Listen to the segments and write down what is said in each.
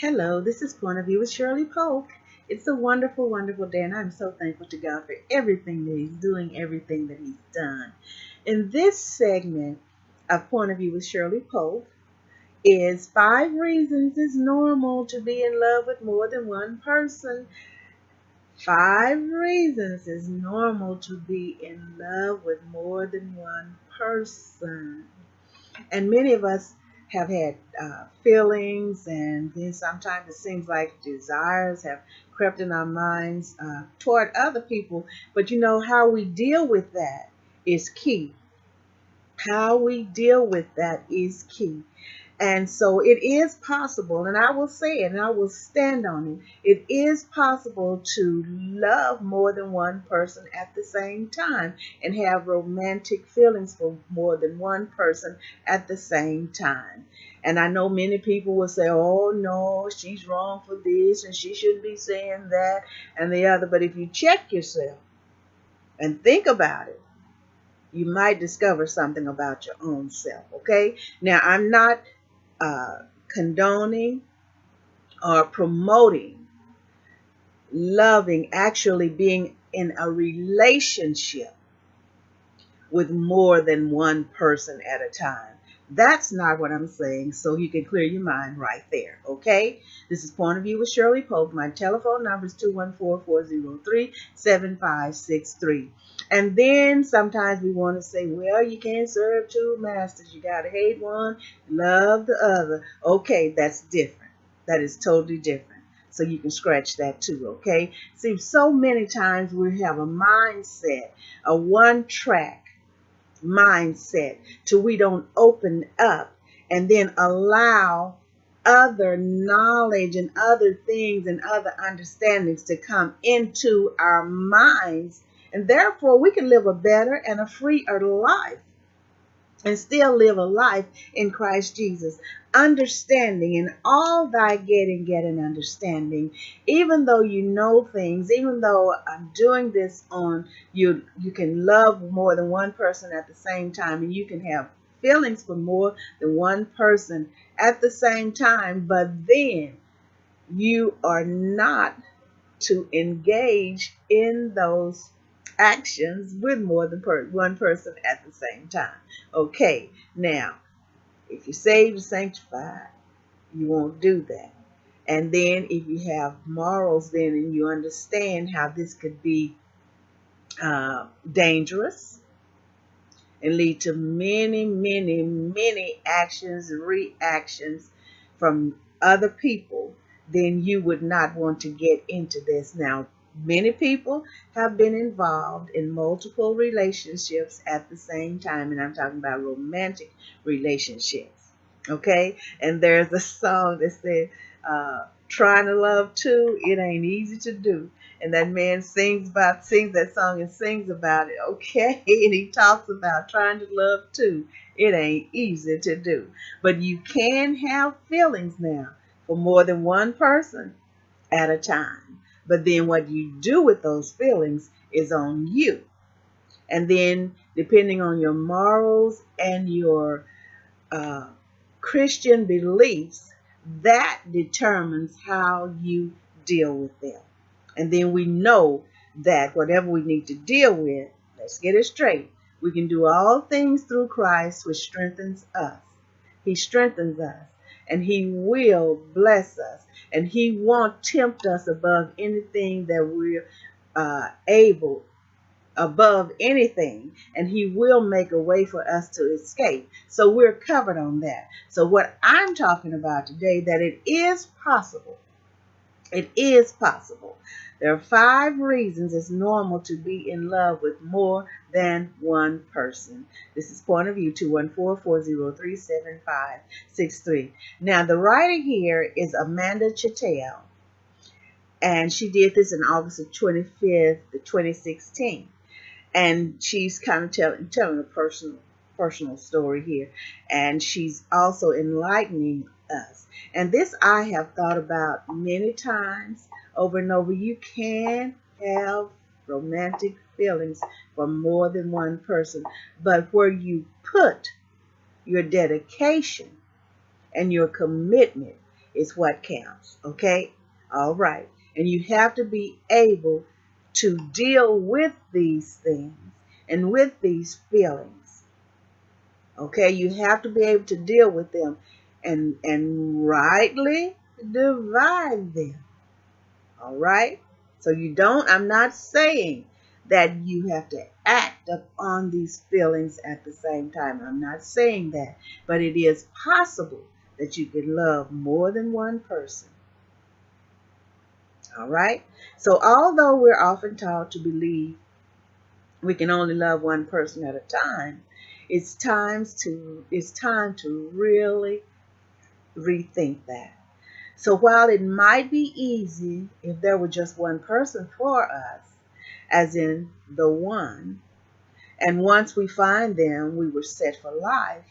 Hello, this is Point of View with Shirley Polk. It's a wonderful, wonderful day, and I'm so thankful to God for everything that He's doing, everything that He's done. In this segment of Point of View with Shirley Polk is 5 reasons it's normal to be in love with more than one person. 5 reasons it's normal to be in love with more than one person. And many of us have had feelings, and then sometimes it seems like desires have crept in our minds toward other people. But you know, how we deal with that is key. How we deal with that is key. And so it is possible, and I will say it and I will stand on it. It is possible to love more than one person at the same time and have romantic feelings for more than one person at the same time. And I know many people will say, oh no, she's wrong for this and she shouldn't be saying that and the other. But if you check yourself and think about it, you might discover something about your own self. Okay? Now, I'm not condoning or promoting loving, actually being in a relationship with more than one person at a time. That's not what I'm saying, so you can clear your mind right there, okay? This is Point of View with Shirley Polk. My telephone number is 214-403-7563. And then sometimes we want to say, well, you can't serve two masters. You got to hate one, love the other. Okay, that's different. That is totally different. So you can scratch that too, okay? See, so many times we have a mindset, a one-track mindset, till we don't open up and then allow other knowledge and other things and other understandings to come into our minds, and therefore we can live a better and a freer life and still live a life in Christ Jesus. Understanding, in all thy getting, get an understanding. Even though you know things, even though I'm doing this on you, you can love more than one person at the same time, and you can have feelings for more than one person at the same time, but then you are not to engage in those actions with more than one person at the same time. Okay, now, if you're saved and sanctified, you won't do that. And then if you have morals then and you understand how this could be dangerous and lead to many, many, many actions and reactions from other people, then you would not want to get into this. Now, many people have been involved in multiple relationships at the same time, and I'm talking about romantic relationships. Okay? And there's a song that said, trying to love two, it ain't easy to do. And that man sings that song and sings about it, okay? And he talks about trying to love too. It ain't easy to do. But you can have feelings now for more than one person at a time. But then what you do with those feelings is on you. And then depending on your morals and your Christian beliefs, that determines how you deal with them. And then we know that whatever we need to deal with, let's get it straight, we can do all things through Christ, which strengthens us. He strengthens us, and He will bless us, and He won't tempt us above anything that we're able, above anything, and He will make a way for us to escape. So we're covered on that. So what I'm talking about today, that it is possible. It is possible. There are 5 reasons it's normal to be in love with more than one person. This is Point of View, 214-403-7563. Now, the writer here is Amanda Chattel, and she did this in August of 25th, 2016. And she's kind of telling a personal story here, and she's also enlightening us. And this I have thought about many times over and over. You can have romantic feelings for more than one person, but where you put your dedication and your commitment is what counts. Okay? All right. And you have to be able to deal with these things and with these feelings. Okay? You have to be able to deal with them and rightly divide them. All right? So I'm not saying that you have to act upon these feelings at the same time. I'm not saying that. But it is possible that you could love more than one person. All right? So although we're often taught to believe we can only love one person at a time, it's time to really rethink that. So while it might be easy if there were just one person for us, as in the one, and once we find them, we were set for life,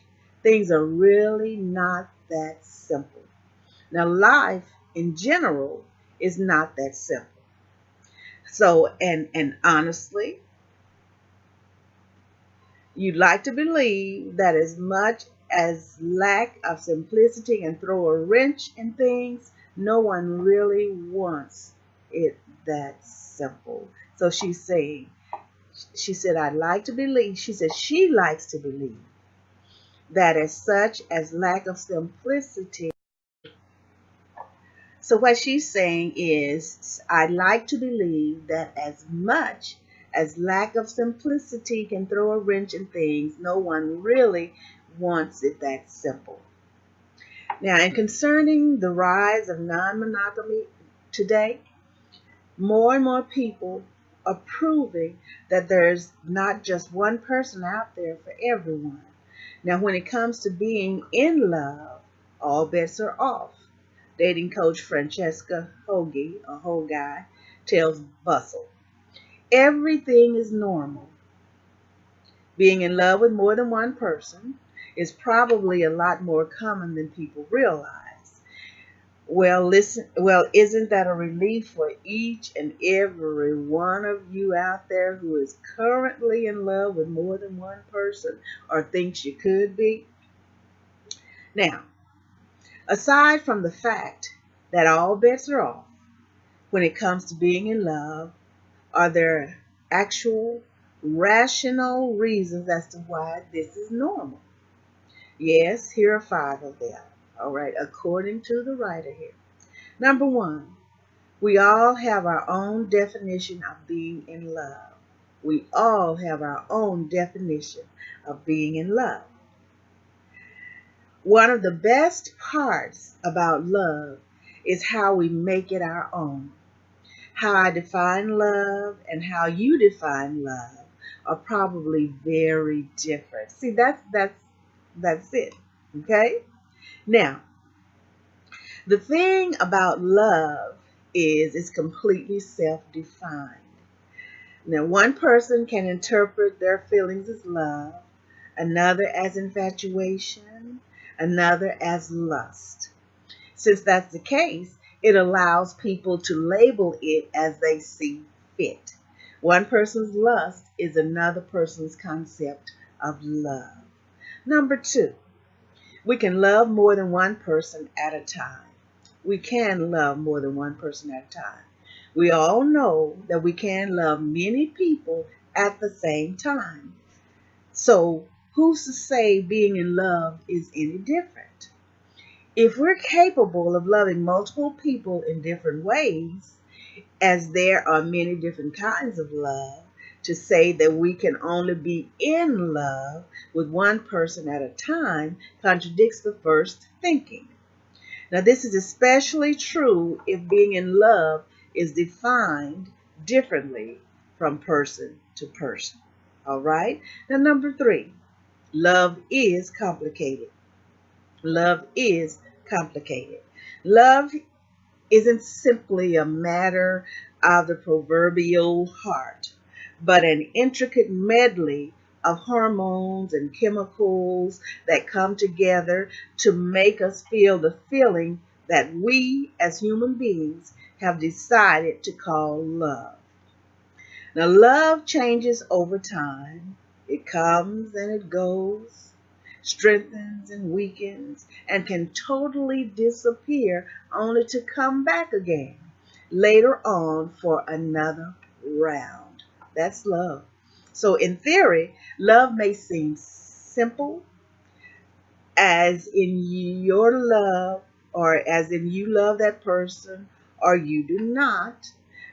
things are really not that simple. Now, life in general is not that simple. So, and honestly, you'd like to believe that as much as lack of simplicity can throw a wrench in things, no one really wants it that simple. So she's saying, she said, I'd like to believe, she said she likes to believe that as such as lack of simplicity. So what she's saying is, I'd like to believe that as much as lack of simplicity can throw a wrench in things, no one really wants it that simple. Now, in concerning the rise of non-monogamy today, more and more people are proving that there's not just one person out there for everyone. Now, when it comes to being in love, all bets are off. Dating coach Francesca Hogi tells Bustle, everything is normal. Being in love with more than one person is probably a lot more common than people realize. Well, isn't that a relief for each and every one of you out there who is currently in love with more than one person or thinks you could be? Now, aside from the fact that all bets are off when it comes to being in love, are there actual rational reasons as to why this is normal? Yes, here are 5 of them. All right, according to the writer here. Number 1, we all have our own definition of being in love. We all have our own definition of being in love. One of the best parts about love is how we make it our own. How I define love and how you define love are probably very different. See, that's it. Okay? Now, the thing about love is it's completely self-defined. Now, one person can interpret their feelings as love, another as infatuation, another as lust. Since that's the case, it allows people to label it as they see fit. One person's lust is another person's concept of love. Number 2, we can love more than one person at a time. We can love more than one person at a time. We all know that we can love many people at the same time. So who's to say being in love is any different? If we're capable of loving multiple people in different ways, as there are many different kinds of love, to say that we can only be in love with one person at a time contradicts the first thinking. Now, this is especially true if being in love is defined differently from person to person. All right? Now, number 3, love is complicated. Love is complicated. Love isn't simply a matter of the proverbial heart, but an intricate medley of hormones and chemicals that come together to make us feel the feeling that we as human beings have decided to call love. Now, love changes over time. It comes and it goes. strengthens and weakens, and can totally disappear only to come back again later on for another round. That's love. So, in theory, love may seem simple, as in your love, or as in you love that person, or you do not.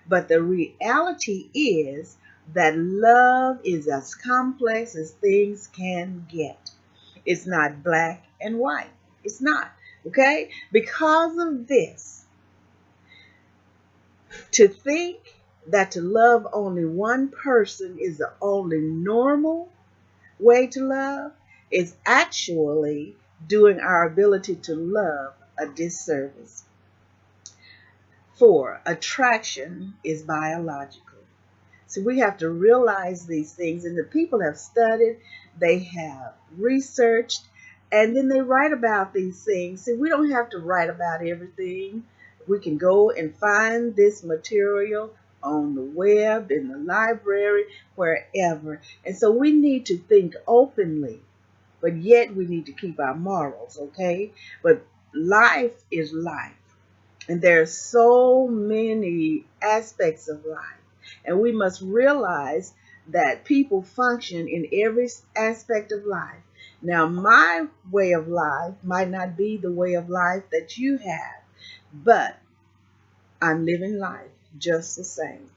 But the reality is that love is as complex as things can get. It's not black and white. It's not. Okay? Because of this, to think that to love only one person is the only normal way to love is actually doing our ability to love a disservice. 4, attraction is biological. So we have to realize these things, and the people have studied, they have researched, and then they write about these things. See, we don't have to write about everything. We can go and find this material on the web, in the library, wherever. And so we need to think openly, but yet we need to keep our morals, okay? But life is life, and there are so many aspects of life. And we must realize that people function in every aspect of life. Now, my way of life might not be the way of life that you have, but I'm living life just the same.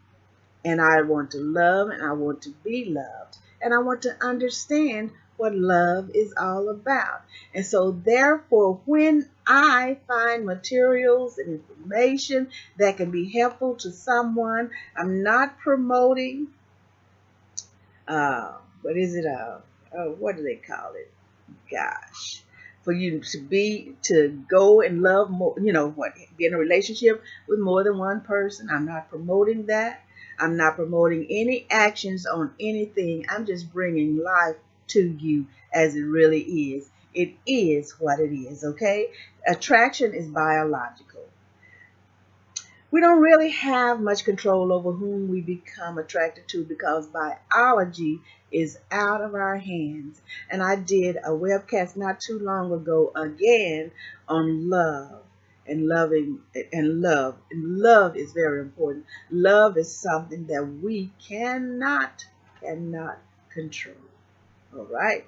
And I want to love, and I want to be loved, and I want to understand what love is all about. And so therefore, when I find materials and information that can be helpful to someone, I'm not promoting, what is it, what do they call it? Gosh. For you to go and love more, be in a relationship with more than one person. I'm not promoting that. I'm not promoting any actions on anything. I'm just bringing life to you as it really is. It is what it is, okay? Attraction is biological. We don't really have much control over whom we become attracted to because biology is out of our hands. And I did a webcast not too long ago again on love and loving and love. And love is very important. Love is something that we cannot control. All right?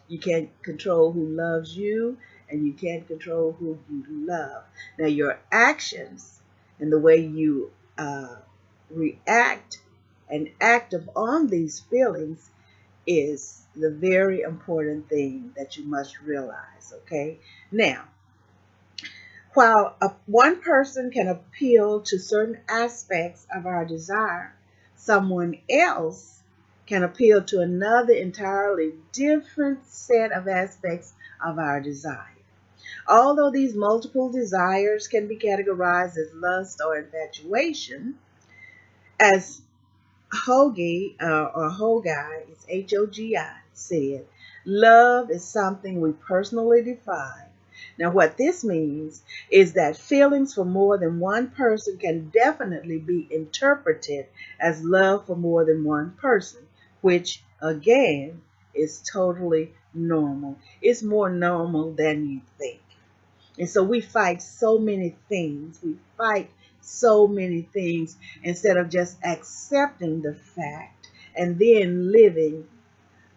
You can't control who loves you, and you can't control who you love. Now, your actions and the way you react and act upon these feelings is the very important thing that you must realize, okay? Now, while one person can appeal to certain aspects of our desire, someone else can appeal to another entirely different set of aspects of our desire. Although these multiple desires can be categorized as lust or infatuation, as Hogi, it's H-O-G-I, said, love is something we personally define. Now, what this means is that feelings for more than one person can definitely be interpreted as love for more than one person, which, again, is totally normal. It's more normal than you think. And so we fight so many things. We fight so many things instead of just accepting the fact and then living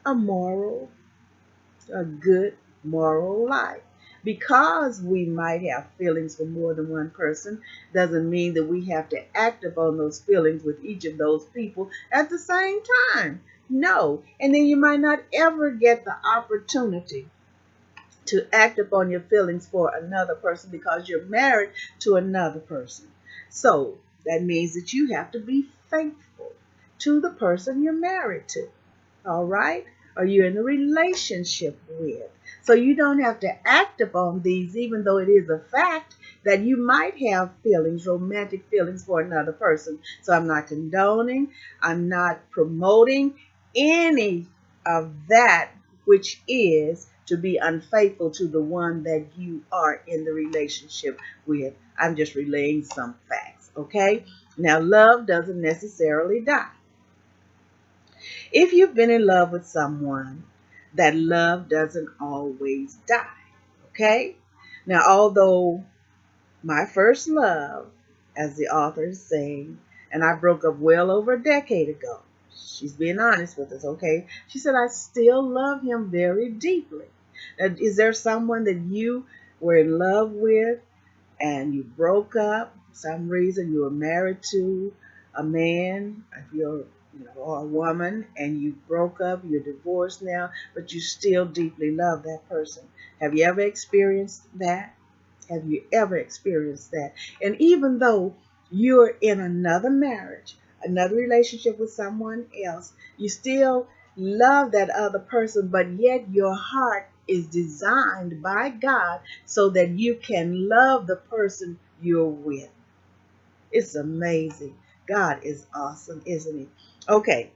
a good moral life. Because we might have feelings for more than one person doesn't mean that we have to act upon those feelings with each of those people at the same time. No. And then you might not ever get the opportunity to act upon your feelings for another person because you're married to another person. So that means that you have to be faithful to the person you're married to. All right? Or you're in a relationship with. So you don't have to act upon these, even though it is a fact that you might have feelings, romantic feelings for another person. So I'm not condoning, I'm not promoting any of that which is to be unfaithful to the one that you are in the relationship with. I'm just relaying some facts, okay? Now, love doesn't necessarily die. If you've been in love with someone that love doesn't always die. Okay? Now, although my first love, as the author is saying, and I broke up well over a decade ago. She's being honest with us, okay? She said, I still love him very deeply. Now, is there someone that you were in love with and you broke up for some reason? You were married to a man, if you're or a woman, and you broke up, you're divorced now, but you still deeply love that person. Have you ever experienced that? Have you ever experienced that? And even though you're in another marriage, another relationship with someone else, you still love that other person, but yet your heart is designed by God so that you can love the person you're with. It's amazing. God is awesome, isn't he? Okay.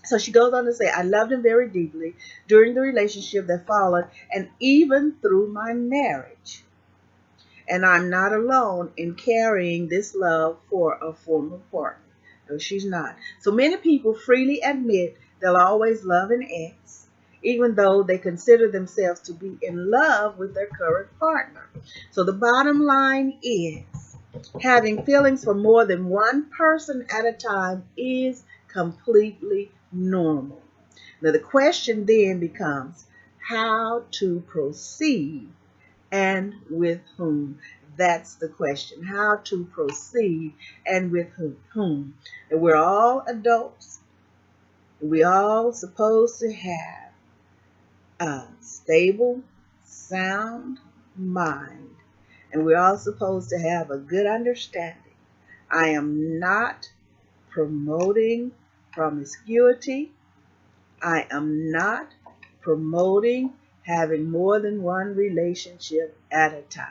So she goes on to say, I loved him very deeply during the relationship that followed and even through my marriage. And I'm not alone in carrying this love for a former partner. No, she's not. So many people freely admit they'll always love an ex, even though they consider themselves to be in love with their current partner. So the bottom line is, having feelings for more than one person at a time is completely normal. Now the question then becomes how to proceed and with whom. That's the question. How to proceed and with whom. And we're all adults. We all supposed to have a stable, sound mind. And we're all supposed to have a good understanding. I am not promoting promiscuity. I am not promoting having more than one relationship at a time.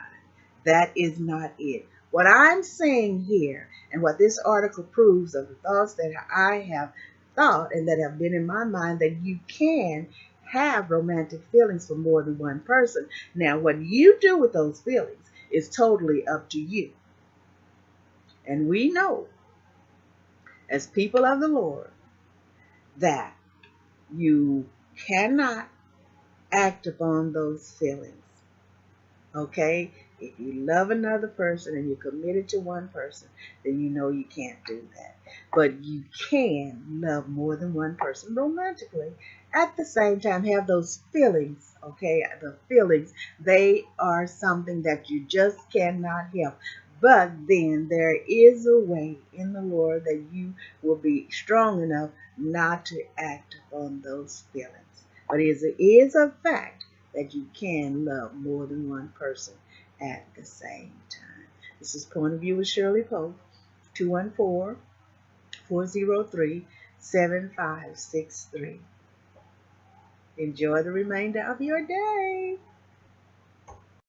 That is not it. What I'm saying here, and what this article proves of the thoughts that I have thought and that have been in my mind, that you can have romantic feelings for more than one person. Now, what you do with those feelings is totally up to you. And we know, as people of the Lord, that you cannot act upon those feelings. Okay? If you love another person and you're committed to one person, then you know you can't do that. But you can love more than one person romantically. At the same time, have those feelings, okay? The feelings, they are something that you just cannot help. But then there is a way in the Lord that you will be strong enough not to act upon those feelings. But it is a fact that you can love more than one person at the same time. This is Point of View with Shirley Pope, 214-403-7563. Enjoy the remainder of your day.